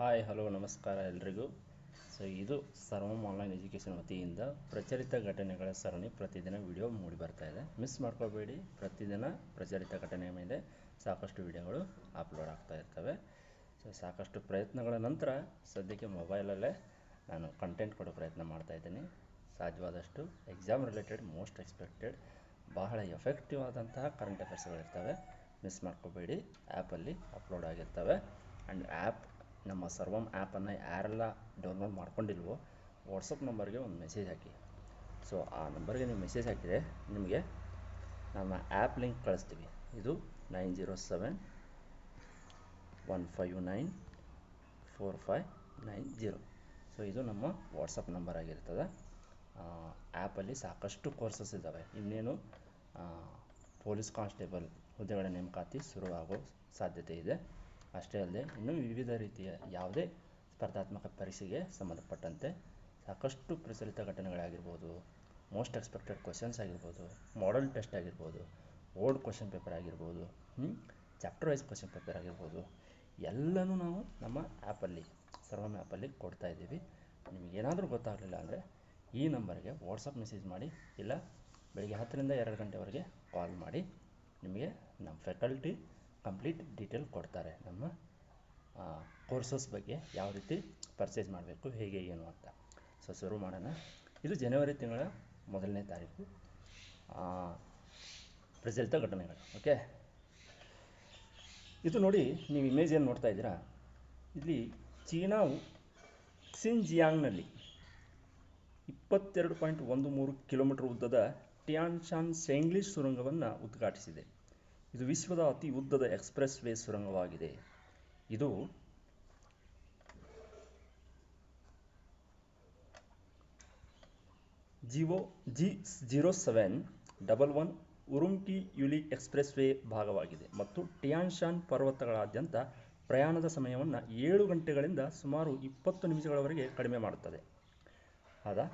Hi hello ನಮಸ್ಕಾರ ಎಲ್ರಿಗೂ. ಇದು ಸರ್ವಂ ಆನ್ಲೈನ್ ಎಜುಕೇಷನ್ ವತಿಯಿಂದ ಪ್ರಚಲಿತ ಘಟನೆಗಳ ಸರಣಿ ಪ್ರತಿದಿನ ವಿಡಿಯೋ ಮೂಡಿ ಬರ್ತಾ ಇದೆ. ಮಿಸ್ ಮಾಡ್ಕೋಬೇಡಿ. ಪ್ರತಿದಿನ ಪ್ರಚಲಿತ ಘಟನೆಯ ಮೇಲೆ ಸಾಕಷ್ಟು ವಿಡಿಯೋಗಳು ಅಪ್ಲೋಡ್ ಆಗ್ತಾ ಇರ್ತವೆ. ಸಾಕಷ್ಟು ಪ್ರಯತ್ನಗಳ ನಂತರ ಸದ್ಯಕ್ಕೆ ಮೊಬೈಲಲ್ಲೇ ನಾನು ಕಂಟೆಂಟ್ ಕೊಡೋ ಪ್ರಯತ್ನ ಮಾಡ್ತಾ ಇದ್ದೀನಿ. ಸಾಧ್ಯವಾದಷ್ಟು ಎಕ್ಸಾಮ್ ರಿಲೇಟೆಡ್ ಮೋಸ್ಟ್ ಎಕ್ಸ್ಪೆಕ್ಟೆಡ್ ಬಹಳ ಎಫೆಕ್ಟಿವ್ ಆದಂತಹ ಕರೆಂಟ್ ಅಫೇರ್ಸ್ಗಳಿರ್ತವೆ. ಮಿಸ್ ಮಾಡ್ಕೋಬೇಡಿ. ಆ್ಯಪಲ್ಲಿ ಅಪ್ಲೋಡ್ ಆಗಿರ್ತವೆ. ಆ್ಯಂಡ್ ನಮ್ಮ ಸರ್ವಂ ಆ್ಯಪನ್ನು ಯಾರೆಲ್ಲ ಡೌನ್ಲೋಡ್ ಮಾಡ್ಕೊಂಡಿಲ್ವೋ ವಾಟ್ಸಪ್ ನಂಬರ್ಗೆ ಒಂದು ಮೆಸೇಜ್ ಹಾಕಿ. ಆ ನಂಬರ್ಗೆ ನೀವು ಮೆಸೇಜ್ ಹಾಕಿದರೆ ನಿಮಗೆ ನಮ್ಮ ಆ್ಯಪ್ ಲಿಂಕ್ ಕಳಿಸ್ತೀವಿ. ಇದು 9071594590. ಇದು ನಮ್ಮ ವಾಟ್ಸಪ್ ನಂಬರ್ ಆಗಿರ್ತದೆ. ಆ್ಯಪಲ್ಲಿ ಸಾಕಷ್ಟು ಕೋರ್ಸಸ್ ಇದ್ದಾವೆ. ಇನ್ನೇನು ಪೊಲೀಸ್ ಕಾನ್ಸ್ಟೇಬಲ್ ಹುದ್ದೆಗಳ ನೇಮಕಾತಿ ಶುರುವಾಗೋ ಸಾಧ್ಯತೆ ಇದೆ. ಅಷ್ಟೇ ಅಲ್ಲದೆ ಇನ್ನೂ ವಿವಿಧ ರೀತಿಯ ಯಾವುದೇ ಸ್ಪರ್ಧಾತ್ಮಕ ಪರೀಕ್ಷೆಗೆ ಸಂಬಂಧಪಟ್ಟಂತೆ ಸಾಕಷ್ಟು ಪ್ರಚಲಿತ ಘಟನೆಗಳಾಗಿರ್ಬೋದು, ಮೋಸ್ಟ್ ಎಕ್ಸ್ಪೆಕ್ಟೆಡ್ ಕ್ವಶನ್ಸ್ ಆಗಿರ್ಬೋದು, ಮಾಡೆಲ್ ಟೆಸ್ಟ್ ಆಗಿರ್ಬೋದು, ಓಲ್ಡ್ ಕ್ವಶನ್ ಪೇಪರ್ ಆಗಿರ್ಬೋದು, ಚಾಪ್ಟರ್ ವೈಸ್ ಕ್ವಶನ್ ಪೇಪರ್ ಆಗಿರ್ಬೋದು, ಎಲ್ಲನೂ ನಾವು ನಮ್ಮ ಆ್ಯಪಲ್ಲಿ ಸರ್ವಂ ಆ್ಯಪಲ್ಲಿ ಕೊಡ್ತಾ ಇದ್ದೀವಿ. ನಿಮಗೇನಾದರೂ ಗೊತ್ತಾಗಲಿಲ್ಲ ಅಂದರೆ ಈ ನಂಬರ್ಗೆ ವಾಟ್ಸಪ್ ಮೆಸೇಜ್ ಮಾಡಿ, ಇಲ್ಲ ಬೆಳಗ್ಗೆ 10ರಿಂದ 2 ಗಂಟೆವರೆಗೆ ಕಾಲ್ ಮಾಡಿ. ನಿಮಗೆ ನಮ್ಮ ಫ್ಯಾಕಲ್ಟಿ ಕಂಪ್ಲೀಟ್ ಡೀಟೇಲ್ ಕೊಡ್ತಾರೆ ನಮ್ಮ ಕೋರ್ಸಸ್ ಬಗ್ಗೆ, ಯಾವ ರೀತಿ ಪರ್ಚೇಸ್ ಮಾಡಬೇಕು, ಹೇಗೆ ಏನು ಅಂತ. ಶುರು ಮಾಡೋಣ. ಇದು ಜನವರಿ ತಿಂಗಳ 1ನೇ ತಾರೀಕು ಪ್ರಚಲಿತ ಘಟನೆಗಳು. ಓಕೆ, ಇದು ನೋಡಿ, ನೀವು ಇಮೇಜ್ ಏನು ನೋಡ್ತಾ ಇದ್ದೀರಾ, ಇಲ್ಲಿ ಚೀನಾವು ಕ್ಸಿನ್ಜಿಯಾಂಗ್ನಲ್ಲಿ 22.13 ಕಿಲೋಮೀಟರ್ ಉದ್ದದ ಟಿಯಾನ್ಶಾನ್ ಶೆಂಗ್ಲಿ ಸುರಂಗವನ್ನು ಉದ್ಘಾಟಿಸಿದೆ. ಇದು ವಿಶ್ವದ ಅತಿ ಉದ್ದದ ಎಕ್ಸ್ಪ್ರೆಸ್ ವೇ ಸುರಂಗವಾಗಿದೆ. ಇದು G0711 ಉರುಮ್ಕಿ ಯುಲಿ ಎಕ್ಸ್ಪ್ರೆಸ್ ವೇ ಭಾಗವಾಗಿದೆ ಮತ್ತು ಟಿಯಾನ್ಶಾನ್ ಪರ್ವತಗಳಾದ್ಯಂತ ಪ್ರಯಾಣದ ಸಮಯವನ್ನು 7 ಗಂಟೆಗಳಿಂದ ಸುಮಾರು 20 ನಿಮಿಷಗಳವರೆಗೆ ಕಡಿಮೆ ಮಾಡುತ್ತದೆ. ಹೌದಾ?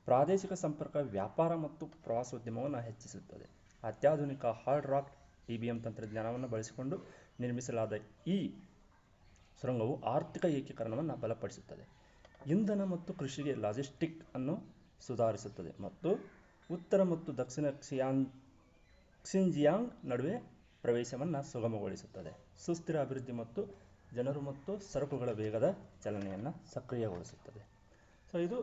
ಪ್ರಾದೇಶಿಕ ಸಂಪರ್ಕ, ವ್ಯಾಪಾರ ಮತ್ತು ಪ್ರವಾಸೋದ್ಯಮವನ್ನು ಹೆಚ್ಚಿಸುತ್ತದೆ. ಅತ್ಯಾಧುನಿಕ ಹಾರ್ಡ್ ರಾಕ್ EBM ತಂತ್ರಜ್ಞಾನವನ್ನು ಬಳಸಿಕೊಂಡು ನಿರ್ಮಿಸಲಾದ ಈ ಸುರಂಗವು ಆರ್ಥಿಕ ಏಕೀಕರಣವನ್ನು ಬಲಪಡಿಸುತ್ತದೆ, ಇಂಧನ ಮತ್ತು ಕೃಷಿಗೆ ಲಾಜಿಸ್ಟಿಕ್ ಅನ್ನು ಸುಧಾರಿಸುತ್ತದೆ ಮತ್ತು ಉತ್ತರ ಮತ್ತು ದಕ್ಷಿಣ ಕ್ಸಿನ್ಜಿಯಾಂಗ್ ನಡುವೆ ಪ್ರವೇಶವನ್ನು ಸುಗಮಗೊಳಿಸುತ್ತದೆ. ಸುಸ್ಥಿರ ಅಭಿವೃದ್ಧಿ ಮತ್ತು ಜನರು ಮತ್ತು ಸರಕುಗಳ ವೇಗದ ಚಲನೆಯನ್ನು ಸಕ್ರಿಯಗೊಳಿಸುತ್ತದೆ. ಇದು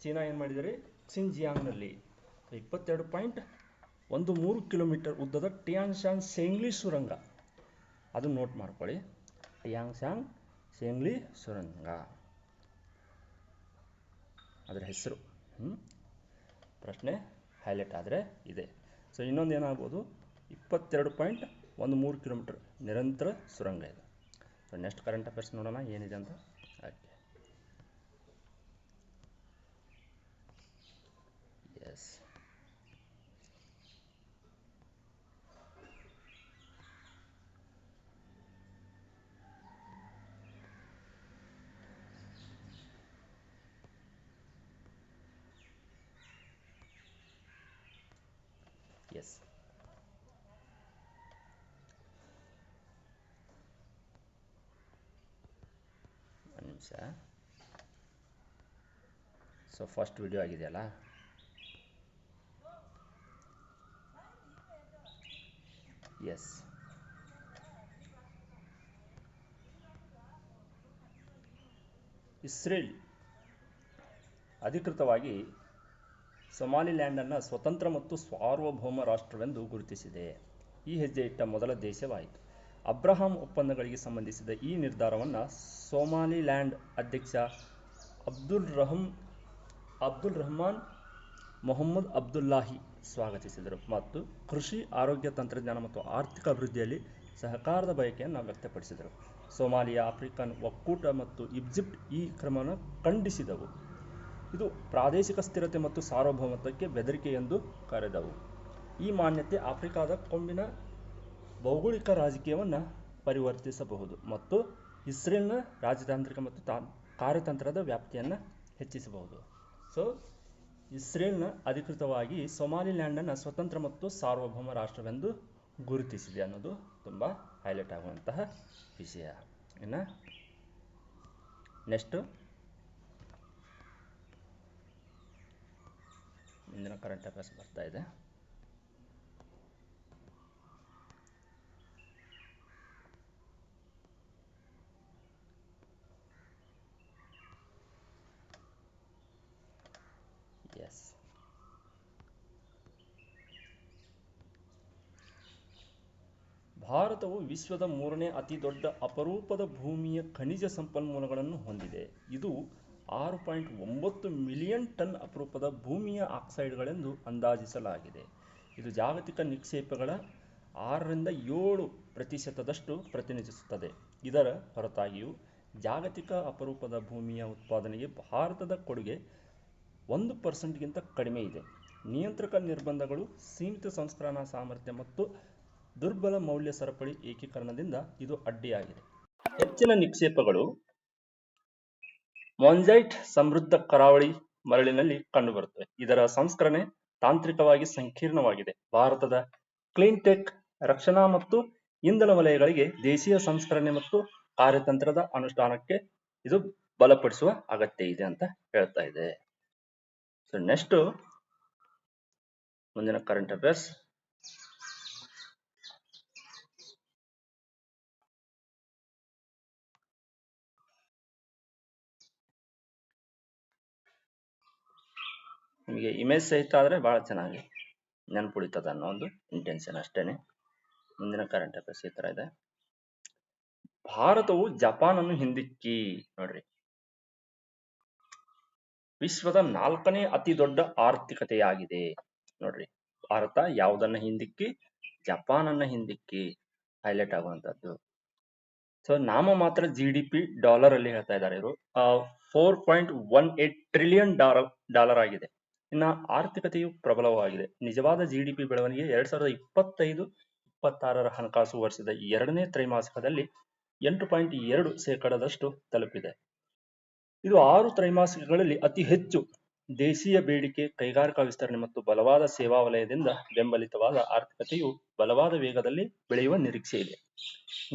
ಚೀನಾ ಏನು ಮಾಡಿದರೆ, ಕ್ಸಿನ್ಜಿಯಾಂಗ್ನಲ್ಲಿ 22.13 ಕಿಲೋಮೀಟರ್ ಉದ್ದದ ಟಿಯಾನ್ಶಾನ್ ಶೆಂಗ್ಲಿ ಸುರಂಗ, ಅದನ್ನು ನೋಟ್ ಮಾಡ್ಕೊಳ್ಳಿ. ಟಿಯಾನ್ಶಾನ್ ಶೆಂಗ್ಲಿ ಸುರಂಗ ಅದರ ಹೆಸರು. ಪ್ರಶ್ನೆ ಹೈಲೈಟ್ ಆದರೆ ಇದೆ. ಇನ್ನೊಂದು ಏನಾಗ್ಬೋದು, 22.13 ಕಿಲೋಮೀಟರ್ ನಿರಂತರ ಸುರಂಗ ಇದೆ. ನೆಕ್ಸ್ಟ್ ಕರೆಂಟ್ ಅಫೇರ್ಸ್ ನೋಡೋಣ ಏನಿದೆ ಅಂತ. ಓಕೆ, ಎಸ್, ಎಸ್, ಒಂದು ನಿಮಿಷ. ಫಸ್ಟ್ ವಿಡಿಯೋ ಆಗಿದೆಯಲ್ಲ, ಎಸ್, ಇಸ್ರೇಲ್ ಅಧಿಕೃತವಾಗಿ ಸೊಮಾಲಿಲ್ಯಾಂಡನ್ನು ಸ್ವತಂತ್ರ ಮತ್ತು ಸಾರ್ವಭೌಮ ರಾಷ್ಟ್ರವೆಂದು ಗುರುತಿಸಿದೆ. ಈ ಹೆಜ್ಜೆ ಇಟ್ಟ ಮೊದಲ ದೇಶವಾಯಿತು. ಅಬ್ರಹಾಂ ಒಪ್ಪಂದಗಳಿಗೆ ಸಂಬಂಧಿಸಿದ ಈ ನಿರ್ಧಾರವನ್ನು ಸೊಮಾಲಿಲ್ಯಾಂಡ್ ಅಧ್ಯಕ್ಷ ಅಬ್ದುಲ್ ರಹಮಾನ್ ಮೊಹಮ್ಮದ್ ಅಬ್ದುಲ್ಲಾಹಿ ಸ್ವಾಗತಿಸಿದರು ಮತ್ತು ಕೃಷಿ, ಆರೋಗ್ಯ, ತಂತ್ರಜ್ಞಾನ ಮತ್ತು ಆರ್ಥಿಕ ಅಭಿವೃದ್ಧಿಯಲ್ಲಿ ಸಹಕಾರದ ಬಯಕೆಯನ್ನು ವ್ಯಕ್ತಪಡಿಸಿದರು. ಸೊಮಾಲಿಯಾ, ಆಫ್ರಿಕನ್ ಒಕ್ಕೂಟ ಮತ್ತು ಈಜಿಪ್ಟ್ ಈ ಕ್ರಮವನ್ನು ಖಂಡಿಸಿದವು. ಇದು ಪ್ರಾದೇಶಿಕ ಸ್ಥಿರತೆ ಮತ್ತು ಸಾರ್ವಭೌಮತ್ವಕ್ಕೆ ಬೆದರಿಕೆ ಎಂದು ಕರೆದವು. ಈ ಮಾನ್ಯತೆ ಆಫ್ರಿಕಾದ ಕೊಂಬಿನ ಭೌಗೋಳಿಕ ರಾಜಕೀಯವನ್ನು ಪರಿವರ್ತಿಸಬಹುದು ಮತ್ತು ಇಸ್ರೇಲ್ನ ರಾಜತಾಂತ್ರಿಕ ಮತ್ತು ಕಾರ್ಯತಂತ್ರದ ವ್ಯಾಪ್ತಿಯನ್ನು ಹೆಚ್ಚಿಸಬಹುದು. ಇಸ್ರೇಲ್ನ ಅಧಿಕೃತವಾಗಿ ಸೊಮಾಲಿಲ್ಯಾಂಡನ್ನು ಸ್ವತಂತ್ರ ಮತ್ತು ಸಾರ್ವಭೌಮ ರಾಷ್ಟ್ರವೆಂದು ಗುರುತಿಸಿದೆ ಅನ್ನೋದು ತುಂಬ ಹೈಲೈಟ್ ಆಗುವಂತಹ ವಿಷಯ. ಇನ್ನು ನೆಕ್ಸ್ಟ್ ಮುಂದಿನ ಕರೆಂಟ್ ಅಫೇರ್ಸ್ ಬರ್ತಾ ಇದೆ. ಎಸ್, ಭಾರತವು ವಿಶ್ವದ 3ನೇ ಅತಿ ದೊಡ್ಡ ಅಪರೂಪದ ಭೂಮಿಯ ಖನಿಜ ಸಂಪನ್ಮೂಲಗಳನ್ನು ಹೊಂದಿದೆ. ಇದು 6.9 ಮಿಲಿಯನ್ ಟನ್ ಅಪರೂಪದ ಭೂಮಿಯ ಆಕ್ಸೈಡ್ಗಳೆಂದು ಅಂದಾಜಿಸಲಾಗಿದೆ. ಇದು ಜಾಗತಿಕ ನಿಕ್ಷೇಪಗಳ 6-7% ಪ್ರತಿನಿಧಿಸುತ್ತದೆ. ಇದರ ಹೊರತಾಗಿಯೂ ಜಾಗತಿಕ ಅಪರೂಪದ ಭೂಮಿಯ ಉತ್ಪಾದನೆಗೆ ಭಾರತದ ಕೊಡುಗೆ 1% ಕಡಿಮೆ ಇದೆ. ನಿಯಂತ್ರಕ ನಿರ್ಬಂಧಗಳು, ಸೀಮಿತ ಸಂಸ್ಕರಣಾ ಸಾಮರ್ಥ್ಯ ಮತ್ತು ದುರ್ಬಲ ಮೌಲ್ಯ ಸರಪಳಿ ಏಕೀಕರಣದಿಂದ ಇದು ಅಡ್ಡಿಯಾಗಿದೆ. ಹೆಚ್ಚಿನ ನಿಕ್ಷೇಪಗಳು ಮೊನ್ಜೈಟ್ ಸಮೃದ್ಧ ಕರಾವಳಿ ಮರಳಿನಲ್ಲಿ ಕಂಡುಬರುತ್ತವೆ. ಇದರ ಸಂಸ್ಕರಣೆ ತಾಂತ್ರಿಕವಾಗಿ ಸಂಕೀರ್ಣವಾಗಿದೆ. ಭಾರತದ ಕ್ಲೀನ್ಟೆಕ್, ರಕ್ಷಣಾ ಮತ್ತು ಇಂಧನ ವಲಯಗಳಿಗೆ ದೇಶೀಯ ಸಂಸ್ಕರಣೆ ಮತ್ತು ಕಾರ್ಯತಂತ್ರದ ಅನುಷ್ಠಾನಕ್ಕೆ ಇದು ಬಲಪಡಿಸುವ ಅಗತ್ಯ ಇದೆ ಅಂತ ಹೇಳ್ತಾ ಇದೆ. ಸೊ ನೆಕ್ಸ್ಟ್ ಮುಂದಿನ ಕರೆಂಟ್ ಅಫೇರ್ಸ್. ನಿಮಗೆ ಇಮೇಜ್ ಸಹಿತ ಆದರೆ ಬಹಳ ಚೆನ್ನಾಗಿ ನೆನಪುಳಿತದ ಅನ್ನೋ ಒಂದು ಇಂಟೆನ್ಷನ್ ಅಷ್ಟೇನೆ. ಮುಂದಿನ ಕರೆಂಟ್ ಅಫೇರ್ಸ್ ಈ ತರ ಇದೆ. ಭಾರತವು ಜಪಾನ್ ಅನ್ನು ಹಿಂದಿಕ್ಕಿ, ನೋಡ್ರಿ, ವಿಶ್ವದ 4ನೇ ಅತಿ ದೊಡ್ಡ ಆರ್ಥಿಕತೆಯಾಗಿದೆ. ನೋಡ್ರಿ, ಭಾರತ ಯಾವುದನ್ನ ಹಿಂದಿಕ್ಕಿ? ಜಪಾನ್ ಅನ್ನ ಹಿಂದಿಕ್ಕಿ ಹೈಲೈಟ್ ಆಗುವಂತದ್ದು. ಸೊ ನಾಮ ಮಾತ್ರ GDP ಡಾಲರ್ ಅಲ್ಲಿ ಹೇಳ್ತಾ ಇದ್ದಾರೆ. ಇವರು $4.18 ಟ್ರಿಲಿಯನ್ ಆಗಿದೆ. ಇನ್ನ ಆರ್ಥಿಕತೆಯು ಪ್ರಬಲವಾಗಿದೆ. ನಿಜವಾದ GDP ಬೆಳವಣಿಗೆ 2025-26 ಹಣಕಾಸು ವರ್ಷದ 2ನೇ ತ್ರೈಮಾಸಿಕದಲ್ಲಿ 8.2% ತಲುಪಿದೆ. ಇದು 6 ತ್ರೈಮಾಸಿಕಗಳಲ್ಲಿ ಅತಿ ಹೆಚ್ಚು. ದೇಶೀಯ ಬೇಡಿಕೆ, ಕೈಗಾರಿಕಾ ವಿಸ್ತರಣೆ ಮತ್ತು ಬಲವಾದ ಸೇವಾ ವಲಯದಿಂದ ಬೆಂಬಲಿತವಾದ ಆರ್ಥಿಕತೆಯು ಬಲವಾದ ವೇಗದಲ್ಲಿ ಬೆಳೆಯುವ ನಿರೀಕ್ಷೆ ಇದೆ.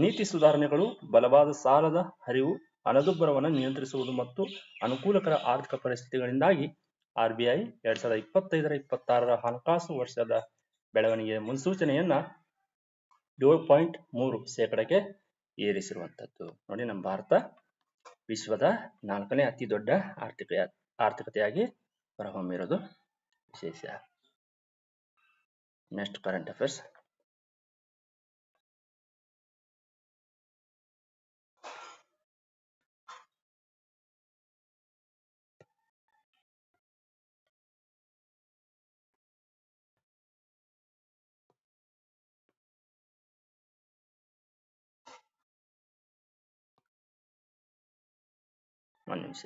ನೀತಿ ಸುಧಾರಣೆಗಳು, ಬಲವಾದ ಸಾಲದ ಹರಿವು, ಹಣದುಬ್ಬರವನ್ನು ನಿಯಂತ್ರಿಸುವುದು ಮತ್ತು ಅನುಕೂಲಕರ ಆರ್ಥಿಕ ಪರಿಸ್ಥಿತಿಗಳಿಂದಾಗಿ RBI 2025-26 ಹಣಕಾಸು ವರ್ಷದ ಬೆಳವಣಿಗೆಯ ಮುನ್ಸೂಚನೆಯನ್ನ 7.3% ಏರಿಸಿರುವಂತದ್ದು. ನೋಡಿ, ನಮ್ಮ ಭಾರತ ವಿಶ್ವದ 4ನೇ ಅತಿ ದೊಡ್ಡ ಆರ್ಥಿಕತೆಯಾಗಿ ಹೊರಹೊಮ್ಮಿರೋದು ವಿಶೇಷ. Next current affairs. ಒಂದು ನಿಮಿಷ.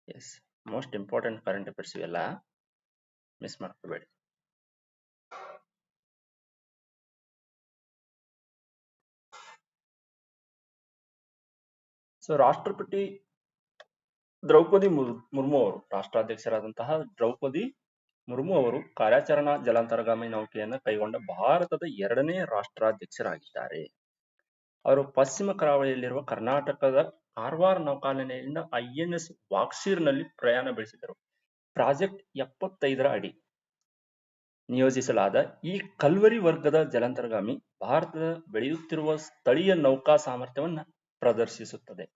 Yes, most important current affairs ಇವೆಲ್ಲ ಮಿಸ್ ಮಾಡ್ಕೋಬೇಡಿ. ಸೊ ರಾಷ್ಟ್ರಪತಿ ದ್ರೌಪದಿ ಮುರ್ಮು ಅವರು, ರಾಷ್ಟ್ರಾಧ್ಯಕ್ಷರಾದಂತಹ ದ್ರೌಪದಿ ಮುರ್ಮು ಅವರು ಕಾರ್ಯಾಚರಣಾ ಜಲಾಂತರ್ಗಾಮಿ ನೌಕೆಯನ್ನು ಕೈಗೊಂಡ ಭಾರತದ 2ನೇ ರಾಷ್ಟ್ರಾಧ್ಯಕ್ಷರಾಗಿದ್ದಾರೆ. ಅವರು ಪಶ್ಚಿಮ ಕರಾವಳಿಯಲ್ಲಿರುವ ಕರ್ನಾಟಕದ ಕಾರವಾರ ನೌಕಾನೆಲೆಯಿಂದ INS ವಾಕ್ಸೀರ್ನಲ್ಲಿ ಪ್ರಯಾಣ ಬೆಳೆಸಿದರು. ಪ್ರಾಜೆಕ್ಟ್ 75 ಅಡಿ ನಿಯೋಜಿಸಲಾದ ಈ ಕಲ್ವರಿ ವರ್ಗದ ಜಲಾಂತರ್ಗಾಮಿ ಭಾರತದ ಬೆಳೆಯುತ್ತಿರುವ ಸ್ಥಳೀಯ ನೌಕಾ ಸಾಮರ್ಥ್ಯವನ್ನು ಪ್ರದರ್ಶಿಸುತ್ತದೆ.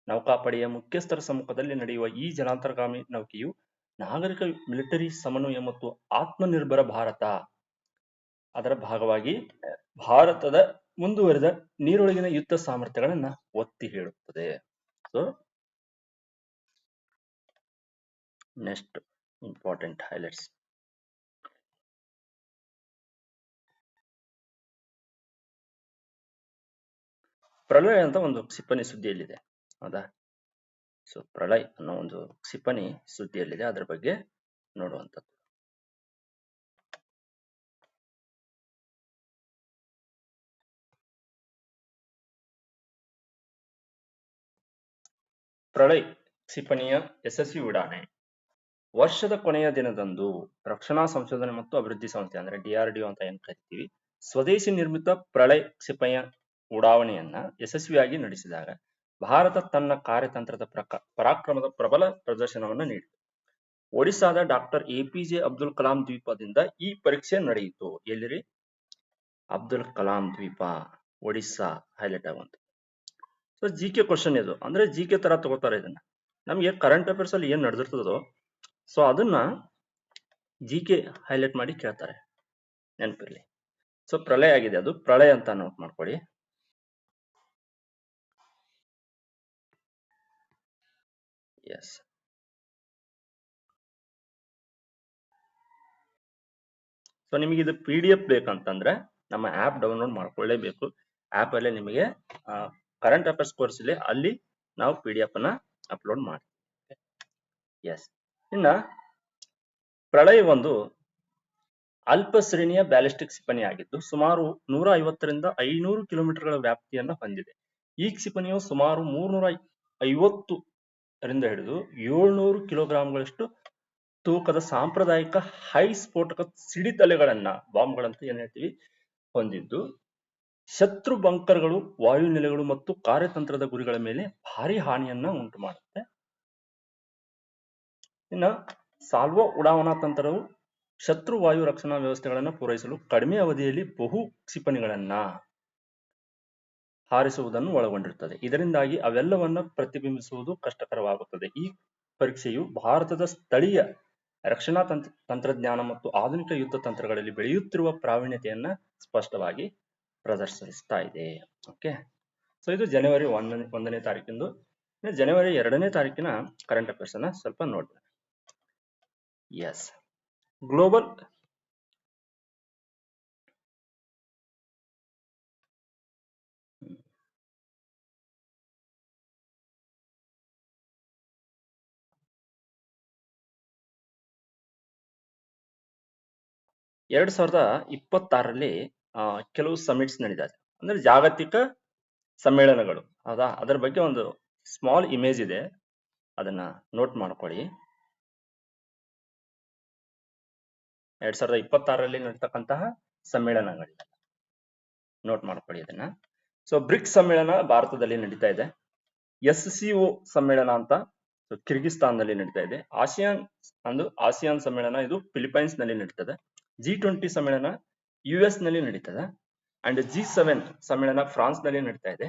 ನೌಕಾಪಡೆಯ ಮುಖ್ಯಸ್ಥರ ಸಮ್ಮುಖದಲ್ಲಿ ನಡೆಯುವ ಈ ಜಲಾಂತರ್ಗಾಮಿ ನೌಕೆಯು ನಾಗರಿಕ ಮಿಲಿಟರಿ ಸಮನ್ವಯ ಮತ್ತು ಆತ್ಮನಿರ್ಭರ ಭಾರತ ಅದರ ಭಾಗವಾಗಿ ಭಾರತದ ಮುಂದುವರಿದ ನೀರೊಳಗಿನ ಯುದ್ಧ ಸಾಮರ್ಥ್ಯಗಳನ್ನ ಒತ್ತಿ ಹೇಳುತ್ತದೆ. So next important highlights. ಪ್ರಳಯ ಅಂತ ಒಂದು ಕ್ಷಿಪಣಿ ಸುದ್ದಿಯಲ್ಲಿದೆ, ಹೌದಾ? ಸೊ ಪ್ರಳಯ್ ಅನ್ನೋ ಒಂದು ಕ್ಷಿಪಣಿ ಸುದ್ದಿಯಲ್ಲಿದೆ, ಅದರ ಬಗ್ಗೆ ನೋಡುವಂಥದ್ದು. ಪ್ರಳಯ್ ಕ್ಷಿಪಣಿಯ ಯಶಸ್ವಿ ಉಡಾಣೆ. ವರ್ಷದ ಕೊನೆಯ ದಿನದಂದು ರಕ್ಷಣಾ ಸಂಶೋಧನೆ ಮತ್ತು ಅಭಿವೃದ್ಧಿ ಸಂಸ್ಥೆ ಅಂದ್ರೆ DRDO ಅಂತ ಏನ್ ಕರಿತೀವಿ, ಸ್ವದೇಶಿ ನಿರ್ಮಿತ ಪ್ರಳಯ್ ಕ್ಷಿಪಣಿ ಉಡಾವಣೆಯನ್ನ ಯಶಸ್ವಿಯಾಗಿ ನಡೆಸಿದಾಗ ಭಾರತ ತನ್ನ ಕಾರ್ಯತಂತ್ರದ ಪರಾಕ್ರಮದ ಪ್ರಬಲ ಪ್ರದರ್ಶನವನ್ನು ನೀಡಿತು. ಒಡಿಶಾದ ಡಾಕ್ಟರ್ ಎಪಿಜೆ ಅಬ್ದುಲ್ ಕಲಾಂ ದ್ವೀಪದಿಂದ ಈ ಪರೀಕ್ಷೆ ನಡೆಯಿತು. ಎಲ್ಲಿರಿ? ಅಬ್ದುಲ್ ಕಲಾಂ ದ್ವೀಪ, ಒಡಿಶಾ ಹೈಲೈಟ್ ಆಗುವಂತ. ಸೊ ಜಿಕೆ ಕ್ವಶನ್ ಇದು, ಅಂದ್ರೆ ಜಿಕೆ ತರ ತಗೋತಾರೆ ಇದನ್ನ. ನಮ್ಗೆ ಕರೆಂಟ್ ಅಫೇರ್ಸ್ ಅಲ್ಲಿ ಏನ್ ನಡೆದಿರ್ತದೋ ಸೊ ಅದನ್ನ ಜಿಕೆ ಹೈಲೈಟ್ ಮಾಡಿ ಕೇಳ್ತಾರೆ, ನೆನಪಿರ್ಲಿ. ಸೊ ಪ್ರಳಯ ಆಗಿದೆ, ಅದು ಪ್ರಳಯ ಅಂತ ನೋಟ್ ಮಾಡ್ಕೊಳ್ಳಿ. ಎಸ್. ಸೊ ನಿಮಗೆ ಇದು PDF ಬೇಕಂತಂದ್ರೆ ನಮ್ಮ ಆಪ್ ಡೌನ್ಲೋಡ್ ಮಾಡ್ಕೊಳ್ಳೇಬೇಕು. ಆಪ್ ಅಲ್ಲೇ ನಿಮಗೆ ಕರೆಂಟ್ ಅಫೇರ್ಸ್ ಕೋರ್ಸ್ ಇಲ್ಲಿ, ಅಲ್ಲಿ ನಾವು PDF ಅನ್ನ ಅಪ್ಲೋಡ್ ಮಾಡ್ತೀವಿ. ಎಸ್. ಇನ್ನ ಪ್ರಳಯ ಒಂದು ಅಲ್ಪ ಶ್ರೇಣಿಯ ಬ್ಯಾಲಿಸ್ಟಿಕ್ ಕ್ಷಿಪಣಿ ಆಗಿದ್ದು ಸುಮಾರು 150ರಿಂದ 500 ಕಿಲೋಮೀಟರ್ಗಳ ವ್ಯಾಪ್ತಿಯನ್ನು ಹೊಂದಿದೆ. ಈ ಕ್ಷಿಪಣಿಯು ಸುಮಾರು 350 ರಿಂದ ಹಿಡಿದು 700 ಕಿಲೋಗ್ರಾಂಗಳಷ್ಟು ತೂಕದ ಸಾಂಪ್ರದಾಯಿಕ ಹೈ ಸ್ಫೋಟಕ ಸಿಡಿತಲೆಗಳನ್ನ, ಬಾಂಬ್ಗಳಂತ ಏನ್ ಹೇಳ್ತೀವಿ, ಹೊಂದಿದ್ದು ಶತ್ರು ಬಂಕರ್ಗಳು, ವಾಯುನೆಲೆಗಳು ಮತ್ತು ಕಾರ್ಯತಂತ್ರದ ಗುರಿಗಳ ಮೇಲೆ ಭಾರಿ ಹಾನಿಯನ್ನ ಉಂಟು ಮಾಡುತ್ತೆ. ಇನ್ನ ಸಾಲ್ವೋ ಉಡಾವಣಾ ತಂತ್ರವು ಶತ್ರು ವಾಯು ರಕ್ಷಣಾ ವ್ಯವಸ್ಥೆಗಳನ್ನು ಪೂರೈಸಲು ಕಡಿಮೆ ಅವಧಿಯಲ್ಲಿ ಬಹು ಕ್ಷಿಪಣಿಗಳನ್ನ ಹಾರಿಸುವುದನ್ನು ಒಳಗೊಂಡಿರುತ್ತದೆ. ಇದರಿಂದಾಗಿ ಅವೆಲ್ಲವನ್ನ ಪ್ರತಿಬಿಂಬಿಸುವುದು ಕಷ್ಟಕರವಾಗುತ್ತದೆ. ಈ ಪರೀಕ್ಷೆಯು ಭಾರತದ ಸ್ಥಳೀಯ ರಕ್ಷಣಾ ತಂತ್ರಜ್ಞಾನ ಮತ್ತು ಆಧುನಿಕ ಯುದ್ಧ ತಂತ್ರಗಳಲ್ಲಿ ಬೆಳೆಯುತ್ತಿರುವ ಪ್ರಾವೀಣ್ಯತೆಯನ್ನ ಸ್ಪಷ್ಟವಾಗಿ ಪ್ರದರ್ಶಿಸ್ತಾ ಇದೆ. ಓಕೆ. ಸೊ ಇದು ಜನವರಿ 1ನೇ ತಾರೀಕಿಂದು. ಜನವರಿ 2ನೇ ತಾರೀಕಿನ ಕರೆಂಟ್ ಅಫೇರ್ಸ್ ಅನ್ನ ಸ್ವಲ್ಪ ನೋಡೋಣ. ಎಸ್. ಗ್ಲೋಬಲ್ ಎರಡ್ 2026ರಲ್ಲಿ ಕೆಲವು ಸಮಿಟ್ಸ್ ನಡೆದಿದೆ, ಅಂದ್ರೆ ಜಾಗತಿಕ ಸಮ್ಮೇಳನಗಳು. ಹೌದಾ? ಅದರ ಬಗ್ಗೆ ಒಂದು ಸ್ಮಾಲ್ ಇಮೇಜ್ ಇದೆ, ಅದನ್ನ ನೋಟ್ ಮಾಡ್ಕೊಳ್ಳಿ. 2026ರಲ್ಲಿ ನಡೀತಕ್ಕಂತಹ ಸಮ್ಮೇಳನಗಳಿದೆ, ನೋಟ್ ಮಾಡ್ಕೊಳ್ಳಿ ಅದನ್ನ. ಸೊ ಬ್ರಿಕ್ಸ್ ಸಮ್ಮೇಳನ ಭಾರತದಲ್ಲಿ ನಡೀತಾ ಇದೆ. SCO ಸಮ್ಮೇಳನ ಅಂತ ಕಿರ್ಗಿಸ್ತಾನ್ನಲ್ಲಿ ನಡೀತಾ ಇದೆ. ಆಸಿಯಾನ್ ಸಮ್ಮೇಳನ ಇದು ಫಿಲಿಪೈನ್ಸ್ ನಲ್ಲಿ ನಡೀತದೆ. G20 ಸಮ್ಮೇಳನ US ನಲ್ಲಿ ನಡೀತದೆ. ಅಂಡ್ G7 ಸಮ್ಮೇಳನ ಫ್ರಾನ್ಸ್ ನಲ್ಲಿ ನಡೀತಾ ಇದೆ.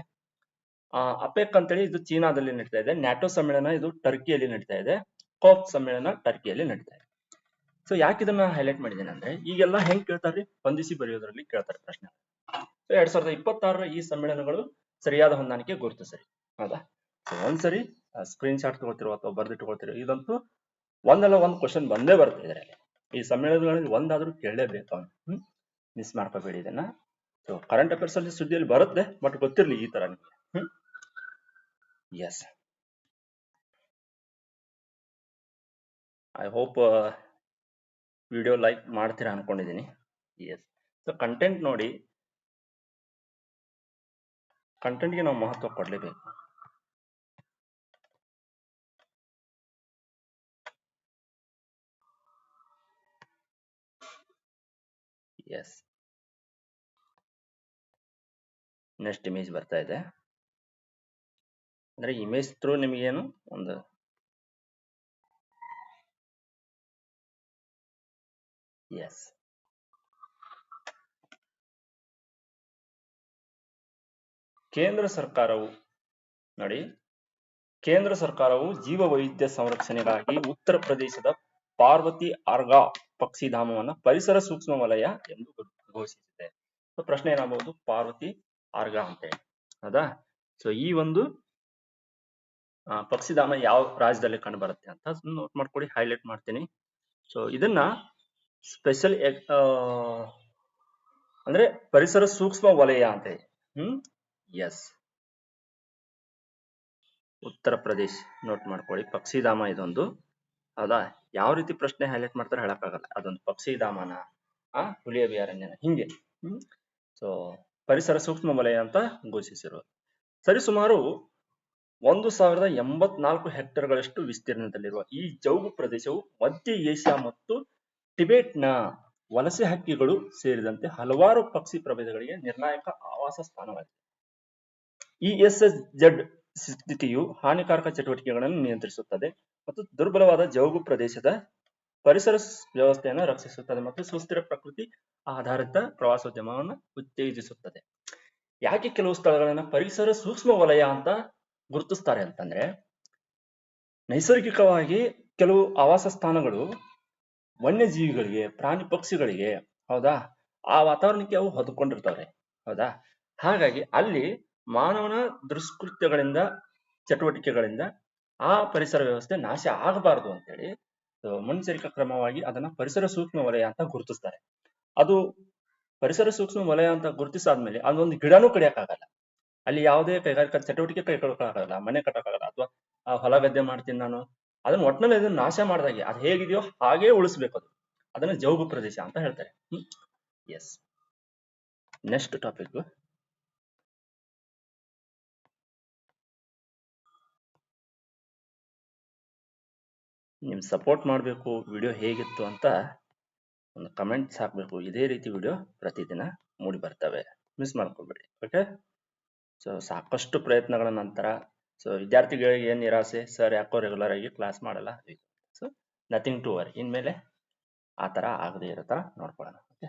ಅಪೆಕ್ ಅಂತೇಳಿ ಇದು ಚೀನಾದಲ್ಲಿ ನಡೀತಾ ಇದೆ. ನ್ಯಾಟೋ ಸಮ್ಮೇಳನ ಇದು ಟರ್ಕಿಯಲ್ಲಿ ನಡೀತಾ ಇದೆ. ಕಾಪ್ ಸಮ್ಮೇಳನ ಟರ್ಕಿಯಲ್ಲಿ ನಡೀತಾ ಇದೆ. ಸೊ ಯಾಕೆ ಇದನ್ನ ಹೈಲೈಟ್ ಮಾಡಿದ್ದೇನೆ ಅಂದ್ರೆ, ಈಗೆಲ್ಲ ಹೆಂಗ್ ಕೇಳ್ತಾರೆ, ಹೊಂದಿಸಿ ಬರೆಯೋದ್ರಲ್ಲಿ ಕೇಳ್ತಾರೆ ಪ್ರಶ್ನೆ. ಸೊ 2026ರ ಈ ಸಮ್ಮೇಳನಗಳು ಸರಿಯಾದ ಹೊಂದಾಣಿಕೆ ಗುರುತಿಸರಿ. ಹೌದಾ? ಸೊ ಒಂದ್ಸರಿ ಸ್ಕ್ರೀನ್ ಶಾಟ್ ತಗೊಳ್ತಿರೋ ಅಥವಾ ಬರ್ದಿಟ್ಕೊಳ್ತಿರೋ, ಇದಂತೂ ಒಂದಲ್ಲ ಒಂದು ಕ್ವಶನ್ ಬಂದೇ ಬರುತ್ತೆ ಇದರಲ್ಲಿ. ಈ ಸಮ್ಮೇಳನಗಳಲ್ಲಿ ಒಂದಾದ್ರೂ ಕೇಳಲೇಬೇಕು ಅವನು. ಮಿಸ್ ಮಾಡ್ಕೋಬೇಡಿ ಇದನ್ನ. ಸೊ ಕರೆಂಟ್ ಅಫೇರ್ಸ್ ಅಲ್ಲಿ ಸುದ್ದಿಯಲ್ಲಿ ಬರುತ್ತೆ, ಬಟ್ ಗೊತ್ತಿರ್ಲಿ ಈ ತರ ನಿಮಗೆ. Yes. I hope video like ಮಾಡ್ತೀರಾ ಅನ್ಕೊಂಡಿದ್ದೀನಿ. ಎಸ್. ಸೊ ಕಂಟೆಂಟ್ ನೋಡಿ, ಕಂಟೆಂಟ್ಗೆ ನಾವು ಮಹತ್ವ ಕೊಡಲೇಬೇಕು. ಎಸ್. ನೆಕ್ಸ್ಟ್ ಇಮೇಜ್ ಬರ್ತಾ ಇದೆ. ಅಂದ್ರೆ ಇಮೇಜ್ ಥ್ರೂ ನಿಮಗೇನು ಒಂದು ಎಸ್ ಕೇಂದ್ರ ಸರ್ಕಾರವು ನೋಡಿ, ಕೇಂದ್ರ ಸರ್ಕಾರವು ಜೀವ ವೈವಿಧ್ಯ ಸಂರಕ್ಷಣೆಗಾಗಿ ಉತ್ತರ ಪ್ರದೇಶದ ಪಾರ್ವತಿ ಆರ್ಗಾ ಪಕ್ಷಿಧಾಮವನ್ನ ಪರಿಸರ ಸೂಕ್ಷ್ಮ ವಲಯ ಎಂದು ಘೋಷಿಸಿದೆ. ಸೊ ಪ್ರಶ್ನೆ ಏನಾಗಬಹುದು, ಪಾರ್ವತಿ ಆರ್ಗಾ ಅಂತ ಹೇಳಿ. ಹೌದಾ? ಸೊ ಈ ಒಂದು ಪಕ್ಷಿಧಾಮ ಯಾವ ರಾಜ್ಯದಲ್ಲಿ ಕಂಡು ಬರುತ್ತೆ ಅಂತ ನೋಟ್ ಮಾಡ್ಕೊಳ್ಳಿ, ಹೈಲೈಟ್ ಮಾಡ್ತೀನಿ. ಸೊ ಇದನ್ನ ಸ್ಪೆಷಲ್ ಅಂದ್ರೆ ಪರಿಸರ ಸೂಕ್ಷ್ಮ ವಲಯ ಅಂತ ಹೇಳಿ. ಎಸ್. ಉತ್ತರ ಪ್ರದೇಶ್ ನೋಟ್ ಮಾಡ್ಕೊಳ್ಳಿ, ಪಕ್ಷಿಧಾಮ ಇದೊಂದು. ಹೌದಾ? ಯಾವ ರೀತಿ ಪ್ರಶ್ನೆ ಹೈಲೈಟ್ ಮಾಡ್ತಾರೆ ಹೇಳಕ್ಕಾಗಲ್ಲ. ಅದೊಂದು ಪಕ್ಷಿಧಾಮನ, ಹುಲಿ ಅಭಯಾರಣ್ಯನ, ಹಿಂಗೆ. ಸೊ ಪರಿಸರ ಸೂಕ್ಷ್ಮ ವಲಯ ಅಂತ ಘೋಷಿಸಿರೋದು. ಸರಿಸುಮಾರು 1084 ಹೆಕ್ಟೇರ್ಗಳಷ್ಟು ವಿಸ್ತೀರ್ಣದಲ್ಲಿರುವ ಈ ಜೌಗು ಪ್ರದೇಶವು ಮಧ್ಯ ಏಷ್ಯಾ ಮತ್ತು ಟಿಬೆಟ್ನ ವಲಸೆ ಹಕ್ಕಿಗಳು ಸೇರಿದಂತೆ ಹಲವಾರು ಪಕ್ಷಿ ಪ್ರಭೇದಗಳಿಗೆ ನಿರ್ಣಾಯಕ ಆವಾಸ ಸ್ಥಾನವಾಗಿದೆ. ESSZ ಸ್ಥಿತಿಯು ಹಾನಿಕಾರಕ ಚಟುವಟಿಕೆಗಳನ್ನು ನಿಯಂತ್ರಿಸುತ್ತದೆ ಮತ್ತು ದುರ್ಬಲವಾದ ಜೌಗು ಪ್ರದೇಶದ ಪರಿಸರ ವ್ಯವಸ್ಥೆಯನ್ನು ರಕ್ಷಿಸುತ್ತದೆ ಮತ್ತು ಸುಸ್ಥಿರ ಪ್ರಕೃತಿ ಆಧಾರಿತ ಪ್ರವಾಸೋದ್ಯಮವನ್ನು ಉತ್ತೇಜಿಸುತ್ತದೆ. ಯಾಕೆ ಕೆಲವು ಸ್ಥಳಗಳನ್ನ ಪರಿಸರ ಸೂಕ್ಷ್ಮ ವಲಯ ಅಂತ ಗುರುತಿಸ್ತಾರೆ ಅಂತಂದ್ರೆ, ನೈಸರ್ಗಿಕವಾಗಿ ಕೆಲವು ಆವಾಸ ಸ್ಥಾನಗಳು ವನ್ಯಜೀವಿಗಳಿಗೆ, ಪ್ರಾಣಿ ಪಕ್ಷಿಗಳಿಗೆ, ಹೌದಾ, ಆ ವಾತಾವರಣಕ್ಕೆ ಅವು ಹೊಂದ್ಕೊಂಡಿರ್ತಾವ್ರೆ, ಹೌದಾ. ಹಾಗಾಗಿ ಅಲ್ಲಿ ಮಾನವನ ದುಷ್ಕೃತ್ಯಗಳಿಂದ, ಚಟುವಟಿಕೆಗಳಿಂದ ಆ ಪರಿಸರ ವ್ಯವಸ್ಥೆ ನಾಶ ಆಗಬಾರದು ಅಂತೇಳಿ ಮುನ್ನೆಚ್ಚರಿಕಾ ಕ್ರಮವಾಗಿ ಅದನ್ನ ಪರಿಸರ ಸೂಕ್ಷ್ಮ ವಲಯ ಅಂತ ಗುರುತಿಸ್ತಾರೆ. ಅದು ಪರಿಸರ ಸೂಕ್ಷ್ಮ ವಲಯ ಅಂತ ಗುರುತಿಸಾದ್ಮೇಲೆ ಅದೊಂದು ಗಿಡನೂ ಕಡಿಯಕ್ಕಾಗಲ್ಲ, ಅಲ್ಲಿ ಯಾವುದೇ ಕೈಗಾರಿಕಾ ಚಟುವಟಿಕೆ ಕೈಗೊಳ್ಳಕ್ಕಾಗಲ್ಲ, ಮನೆ ಕಟ್ಟಕ್ಕಾಗಲ್ಲ, ಅಥವಾ ಹೊಲ ಗದ್ದೆ ಮಾಡ್ತೀನಿ ನಾನು, ಅದನ್ನ ಒಟ್ಟಿನಲ್ಲಿ ಅದನ್ನ ನಾಶ ಮಾಡಿದಾಗೆ ಅದು ಹೇಗಿದೆಯೋ ಹಾಗೇ ಉಳಿಸ್ಬೇಕು. ಅದನ್ನ ಜೌಗು ಪ್ರದೇಶ ಅಂತ ಹೇಳ್ತಾರೆ. ಎಸ್, ನೆಕ್ಸ್ಟ್ ಟಾಪಿಕ್, ನಿಮ್ ಸಪೋರ್ಟ್ ಮಾಡಬೇಕು. ವಿಡಿಯೋ ಹೇಗಿತ್ತು ಅಂತ ಒಂದು ಕಮೆಂಟ್ಸ್ ಹಾಕಬೇಕು. ಇದೇ ರೀತಿ ವಿಡಿಯೋ ಪ್ರತಿದಿನ ಮೂಡಿ ಬರ್ತವೆ, ಮಿಸ್ ಮಾಡ್ಕೋಬೇಡಿ. ಓಕೆ, ಸೊ ಸಾಕಷ್ಟು ಪ್ರಯತ್ನಗಳ ನಂತರ ಸೊ ವಿದ್ಯಾರ್ಥಿಗಳಿಗೆ ಏನ್ ನಿರಾಸೆ, ಸರ್ ಯಾಕೋ ರೆಗ್ಯುಲರ್ ಆಗಿ ಕ್ಲಾಸ್ ಮಾಡಲ್ಲ, ಸೊ ನಥಿಂಗ್ ಟು ವರಿ, ಇನ್ಮೇಲೆ ಆ ತರ ಆಗದೆ ಇರೋ ತರ ನೋಡ್ಕೊಳ್ಳೋಣ. ಓಕೆ,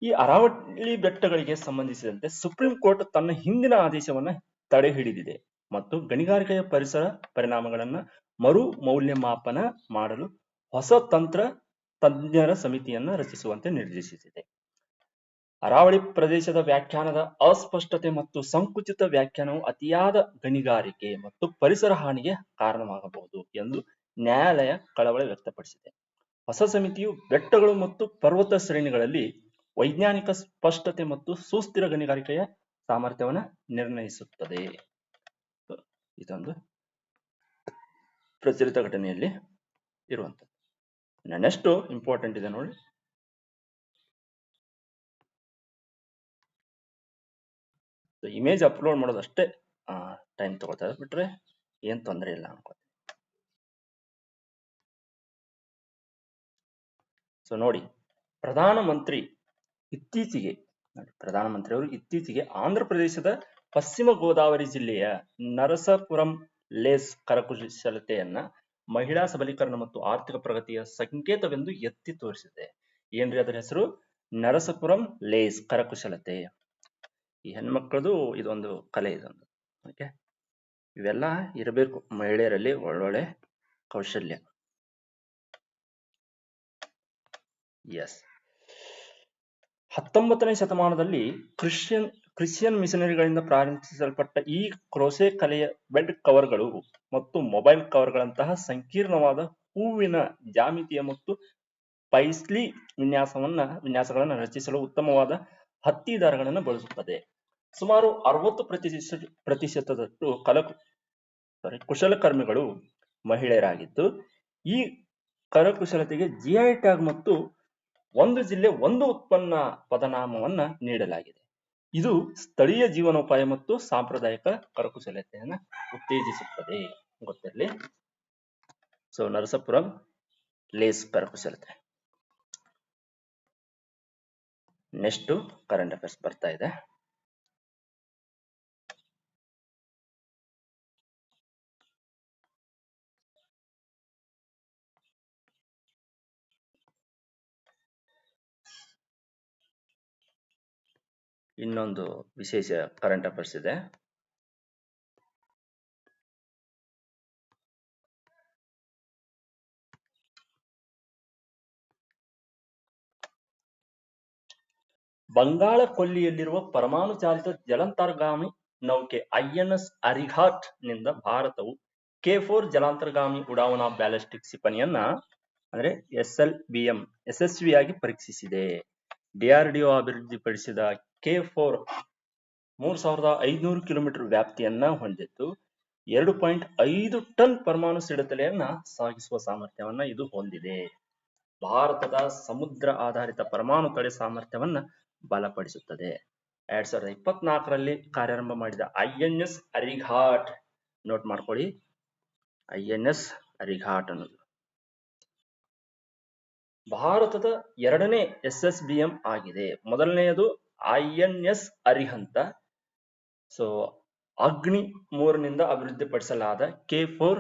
ಈ ಅರಾವಳಿ ಬೆಟ್ಟಗಳಿಗೆ ಸಂಬಂಧಿಸಿದಂತೆ ಸುಪ್ರೀಂ ಕೋರ್ಟ್ ತನ್ನ ಹಿಂದಿನ ಆದೇಶವನ್ನ ತಡೆ ಹಿಡಿದಿದೆ ಮತ್ತು ಗಣಿಗಾರಿಕೆಯ ಪರಿಸರ ಪರಿಣಾಮಗಳನ್ನ ಮರು ಮೌಲ್ಯಮಾಪನ ಮಾಡಲು ಹೊಸ ತಜ್ಞರ ಸಮಿತಿಯನ್ನ ರಚಿಸುವಂತೆ ನಿರ್ದೇಶಿಸಿದೆ. ಅರಾವಳಿ ಪ್ರದೇಶದ ವ್ಯಾಖ್ಯಾನದ ಅಸ್ಪಷ್ಟತೆ ಮತ್ತು ಸಂಕುಚಿತ ವ್ಯಾಖ್ಯಾನವು ಅತಿಯಾದ ಗಣಿಗಾರಿಕೆ ಮತ್ತು ಪರಿಸರ ಹಾನಿಗೆ ಕಾರಣವಾಗಬಹುದು ಎಂದು ನ್ಯಾಯಾಲಯ ಕಳವಳ ವ್ಯಕ್ತಪಡಿಸಿದೆ. ಹೊಸ ಸಮಿತಿಯು ಬೆಟ್ಟಗಳು ಮತ್ತು ಪರ್ವತ ಶ್ರೇಣಿಗಳಲ್ಲಿ ವೈಜ್ಞಾನಿಕ ಸ್ಪಷ್ಟತೆ ಮತ್ತು ಸುಸ್ಥಿರ ಗಣಿಗಾರಿಕೆಯ ಸಾಮರ್ಥ್ಯವನ್ನು ನಿರ್ಣಯಿಸುತ್ತದೆ. ಇದೊಂದು ಪ್ರಚಲಿತ ಘಟನೆಯಲ್ಲಿ ಇರುವಂತದ್ದು. ನೆಕ್ಸ್ಟ್ ಇಂಪಾರ್ಟೆಂಟ್ ಇದೆ ನೋಡಿ, ಇಮೇಜ್ ಅಪ್ಲೋಡ್ ಮಾಡೋದು ಅಷ್ಟೇ ಟೈಮ್ ತಗೊಳ್ತಾರೆ, ಬಿಟ್ರೆ ಏನ್ ತೊಂದರೆ ಇಲ್ಲ ಅನ್ಕೋ. ಸೊ ನೋಡಿ, ಪ್ರಧಾನಮಂತ್ರಿಯವರು ಇತ್ತೀಚೆಗೆ ಆಂಧ್ರ ಪ್ರದೇಶದ ಪಶ್ಚಿಮ ಗೋದಾವರಿ ಜಿಲ್ಲೆಯ ನರಸಾಪುರಂ ಲೇಸ್ ಕರಕುಶಲತೆಯನ್ನ ಮಹಿಳಾ ಸಬಲೀಕರಣ ಮತ್ತು ಆರ್ಥಿಕ ಪ್ರಗತಿಯ ಸಂಕೇತವೆಂದು ಎತ್ತಿ ತೋರಿಸಿದೆ. ಏನ್ರಿ ಅದರ ಹೆಸರು? ನರಸಾಪುರಂ ಲೇಸ್ ಕರಕುಶಲತೆ. ಈ ಹೆಣ್ಮಕ್ಳದು ಇದೊಂದು ಕಲೆ, ಇದೊಂದು. ಓಕೆ, ಇವೆಲ್ಲ ಇರಬೇಕು ಮಹಿಳೆಯರಲ್ಲಿ, ಒಳ್ಳೊಳ್ಳೆ ಕೌಶಲ್ಯ. ಎಸ್, 19ನೇ ಶತಮಾನದಲ್ಲಿ ಕ್ರಿಶ್ಚಿಯನ್ ಮಿಷನರಿಗಳಿಂದ ಪ್ರಾರಂಭಿಸಲ್ಪಟ್ಟ ಈ ಕ್ರೋಶೆ ಕಲೆಯ ಬೆಡ್ ಕವರ್ಗಳು ಮತ್ತು ಮೊಬೈಲ್ ಕವರ್ಗಳಂತಹ ಸಂಕೀರ್ಣವಾದ ಹೂವಿನ ಜಾಮಿತಿಯ ಮತ್ತು ಪೈಸ್ಲಿ ವಿನ್ಯಾಸಗಳನ್ನು ರಚಿಸಲು ಉತ್ತಮವಾದ ಹತ್ತಿ ದಾರಗಳನ್ನು ಬಳಸುತ್ತದೆ. ಸುಮಾರು 60% ಕುಶಲಕರ್ಮಿಗಳು ಮಹಿಳೆಯರಾಗಿದ್ದು, ಈ ಕರಕುಶಲತೆಗೆ GI ಟ್ಯಾಗ್ ಮತ್ತು ಒಂದು ಜಿಲ್ಲೆ ಒಂದು ಉತ್ಪನ್ನ ಪದನಾಮವನ್ನ ನೀಡಲಾಗಿದೆ. ಇದು ಸ್ಥಳೀಯ ಜೀವನೋಪಾಯ ಮತ್ತು ಸಾಂಪ್ರದಾಯಿಕ ಕರಕುಶಲತೆಯನ್ನು ಉತ್ತೇಜಿಸುತ್ತದೆ, ಗೊತ್ತಿರಲಿ. ಸೊ ನರಸಾಪುರಂ ಲೇಸ್ ಕರಕುಶಲತೆ. ನೆಕ್ಸ್ಟ್ ಕರೆಂಟ್ ಅಫೇರ್ಸ್ ಬರ್ತಾ ಇದೆ. ಇನ್ನೊಂದು ವಿಶೇಷ ಕರೆಂಟ್ ಅಫೇರ್ಸ್ ಇದೆ. ಬಂಗಾಳ ಕೊಲ್ಲಿಯಲ್ಲಿರುವ ಪರಮಾಣು ಚಾಲಿತ ಜಲಾಂತರ್ಗಾಮಿ ನೌಕೆ INS ಅರಿಘಾಟ್ ನಿಂದ ಭಾರತವು K4 ಜಲಾಂತರ್ಗಾಮಿ ಉಡಾವಣಾ ಬ್ಯಾಲಿಸ್ಟಿಕ್ ಕ್ಷಿಪಣಿಯನ್ನ ಅಂದ್ರೆ SLBM ಯಶಸ್ವಿಯಾಗಿ ಪರೀಕ್ಷಿಸಿದೆ. DRDO ಅಭಿವೃದ್ಧಿಪಡಿಸಿದ K4 3500 ಕಿಲೋಮೀಟರ್ ವ್ಯಾಪ್ತಿಯನ್ನ ಹೊಂದಿದ್ದು 2.5 ಟನ್ ಪರಮಾಣು ಸಿಡಿತಲೆಯನ್ನ ಸಾಗಿಸುವ ಸಾಮರ್ಥ್ಯವನ್ನ ಇದು ಹೊಂದಿದೆ. ಭಾರತದ ಸಮುದ್ರ ಆಧಾರಿತ ಪರಮಾಣು ತಡೆ ಸಾಮರ್ಥ್ಯವನ್ನ ಬಲಪಡಿಸುತ್ತದೆ. 2024ರಲ್ಲಿ ಕಾರ್ಯಾರಂಭ ಮಾಡಿದ INS ಅರಿಘಾಟ್, ನೋಟ್ ಮಾಡ್ಕೊಳ್ಳಿ, INS ಅರಿಘಾಟ್ ಅನ್ನೋದು ಭಾರತದ ಎರಡನೇ SSBM ಆಗಿದೆ. ಮೊದಲನೆಯದು INS ಅರಿಹಂತ. ಸೊ ಅಗ್ನಿ 3ನಿಂದ ಅಭಿವೃದ್ಧಿಪಡಿಸಲಾದ K4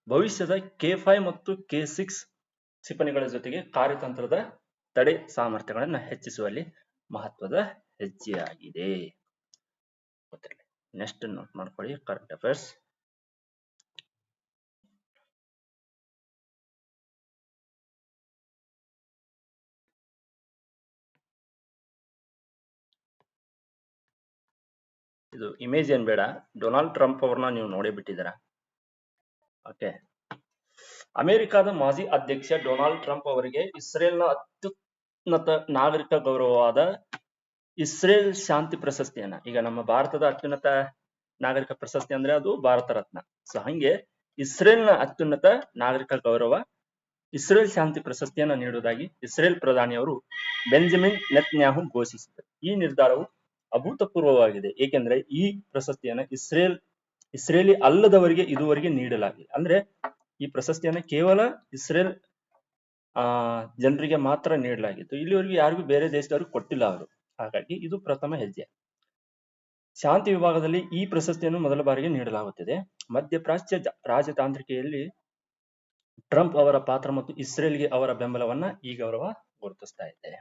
ಭವಿಷ್ಯದ K5 ಮತ್ತು K6 ಕ್ಷಿಪಣಿಗಳ ಜೊತೆಗೆ ಕಾರ್ಯತಂತ್ರದ ತಡೆ ಸಾಮರ್ಥ್ಯಗಳನ್ನು ಹೆಚ್ಚಿಸುವಲ್ಲಿ ಮಹತ್ವದ ಹೆಜ್ಜೆಯಾಗಿದೆ. ನೆಕ್ಸ್ಟ್ ನೋಟ್ ಮಾಡ್ಕೊಳ್ಳಿ, ಕರೆಂಟ್ ಅಫೇರ್ಸ್. ಇದು ಇಮೇಜ್ ಏನ್ ಬೇಡ, ಡೊನಾಲ್ಡ್ ಟ್ರಂಪ್ ಅವ್ರನ್ನ ನೀವು ನೋಡೇ ಬಿಟ್ಟಿದ್ದೀರಾ. ಓಕೆ, ಅಮೆರಿಕದ ಮಾಜಿ ಅಧ್ಯಕ್ಷ ಡೊನಾಲ್ಡ್ ಟ್ರಂಪ್ ಅವರಿಗೆ ಇಸ್ರೇಲ್ನ ಅತ್ಯುನ್ನತ ನಾಗರಿಕ ಗೌರವವಾದ ಇಸ್ರೇಲ್ ಶಾಂತಿ ಪ್ರಶಸ್ತಿಯನ್ನ, ಈಗ ನಮ್ಮ ಭಾರತದ ಅತ್ಯುನ್ನತ ನಾಗರಿಕ ಪ್ರಶಸ್ತಿ ಅಂದ್ರೆ ಅದು ಭಾರತ ರತ್ನ. ಸೊ ಹಂಗೆ ಇಸ್ರೇಲ್ನ ಅತ್ಯುನ್ನತ ನಾಗರಿಕ ಗೌರವ ಇಸ್ರೇಲ್ ಶಾಂತಿ ಪ್ರಶಸ್ತಿಯನ್ನ ನೀಡುವುದಾಗಿ ಇಸ್ರೇಲ್ ಪ್ರಧಾನಿಯವರು ಬೆಂಜಮಿನ್ ನೆತನ್ಯಾಹು ಘೋಷಿಸಿದರು. ಈ ನಿರ್ಧಾರವು ಅಭೂತಪೂರ್ವವಾಗಿದೆ, ಏಕೆಂದ್ರೆ ಈ ಪ್ರಶಸ್ತಿಯನ್ನ ಇಸ್ರೇಲಿ ಅಲ್ಲದವರಿಗೆ ಇದುವರೆಗೆ ನೀಡಲಾಗಿದೆ. ಅಂದ್ರೆ ಈ ಪ್ರಶಸ್ತಿಯನ್ನ ಕೇವಲ ಇಸ್ರೇಲ್ ಜನರಿಗೆ ಮಾತ್ರ ನೀಡಲಾಗಿತ್ತು, ಇಲ್ಲಿವರೆಗೆ ಯಾರಿಗೂ ಬೇರೆ ದೇಶದವ್ರಿಗೆ ಕೊಟ್ಟಿಲ್ಲ ಅವರು. ಹಾಗಾಗಿ ಇದು ಪ್ರಥಮ ಹೆಜ್ಜೆ. ಶಾಂತಿ ವಿಭಾಗದಲ್ಲಿ ಈ ಪ್ರಶಸ್ತಿಯನ್ನು ಮೊದಲ ಬಾರಿಗೆ ನೀಡಲಾಗುತ್ತಿದೆ. ಮಧ್ಯಪ್ರಾಚ್ಯ ರಾಜತಾಂತ್ರಿಕೆಯಲ್ಲಿ ಟ್ರಂಪ್ ಅವರ ಪಾತ್ರ ಮತ್ತು ಇಸ್ರೇಲ್ಗೆ ಅವರ ಬೆಂಬಲವನ್ನ ಈ ಗೌರವ ಗುರುತಿಸ್ತಾ ಇದೆ.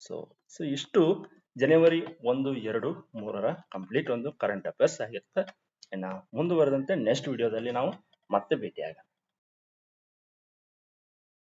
ಸೊ ಇಷ್ಟು ಜನವರಿ 1, 2, 3ರ ಕಂಪ್ಲೀಟ್ ಒಂದು ಕರೆಂಟ್ ಅಫೇರ್ಸ್ ಆಗಿರುತ್ತೆ. ಇನ್ನು ಮುಂದುವರೆದಂತೆ ನೆಕ್ಸ್ಟ್ ವಿಡಿಯೋದಲ್ಲಿ ನಾವು ಮತ್ತೆ ಭೇಟಿಯಾಗೋಣ.